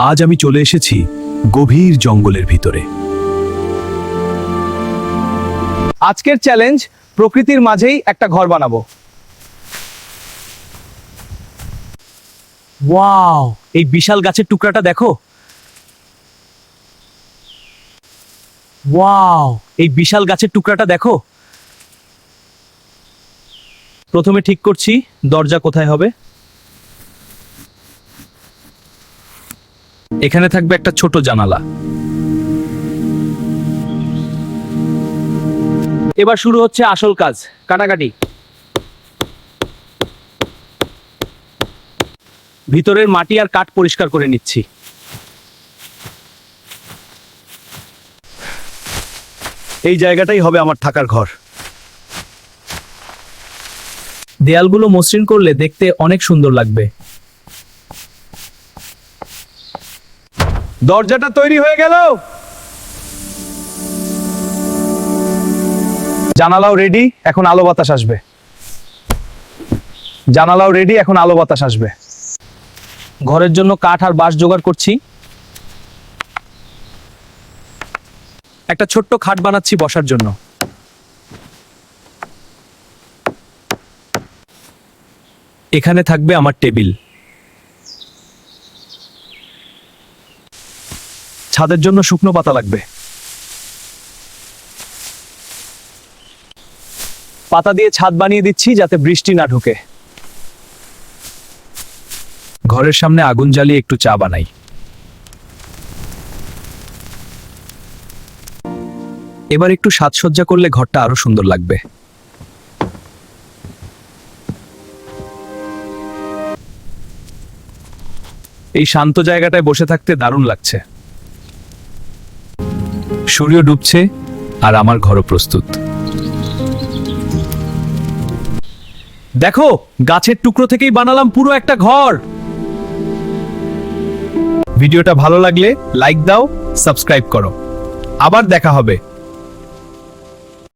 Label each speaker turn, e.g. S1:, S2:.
S1: আজ আমি চলে এসেছি গভীর জঙ্গলের ভিতরে।
S2: আজকের চ্যালেঞ্জ, প্রকৃতির মাঝেই একটা ঘর বানাবো।
S1: ওয়াও, এই বিশাল গাছের টুকরাটা দেখো। ওয়াও, এই বিশাল গাছের টুকরাটা দেখো। প্রথমে ঠিক করছি দরজা কোথায় হবে। এখানে থাকবে একটা ছোট জানালা। এবার শুরু হচ্ছে আসল কাজ, কাটাকাটি। ভিতরের মাটি আর কাঠ পরিষ্কার করে নিচ্ছি। এই জায়গাটাই হবে আমার থাকার ঘর। দেয়ালগুলো মসৃণ করলে দেখতে অনেক সুন্দর লাগবে।
S2: দরজাটা তৈরি হয়ে গেল। জানালাও রেডি, এখন আলো বাতাস আসবে। জানালাও রেডি, এখন আলো বাতাস আসবে।
S1: ঘরের জন্য কাঠ আর বাঁশ জোগাড় করছি। একটা ছোট্ট খাট বানাচ্ছি বসার জন্য। এখানে থাকবে আমার টেবিল। ছাদের জন্য শুকনো পাতা লাগবে। পাতা দিয়ে ছাদ বানিয়ে দিচ্ছি যাতে বৃষ্টি না ঢুকে। ঘরের সামনে আগুন জ্বালিয়ে একটু চা বানাই। এবার একটু সাজসজ্জা করলে ঘরটা আরো সুন্দর লাগবে। এই শান্ত জায়গাটায় বসে থাকতে দারুণ লাগছে। সূর্য ডুবছে আর আমার ঘরও প্রস্তুত। দেখো, গাছের টুকরো থেকেই বানালাম পুরো একটা ঘর। ভিডিওটা ভালো লাগলে লাইক দাও, সাবস্ক্রাইব করো। আবার দেখা হবে।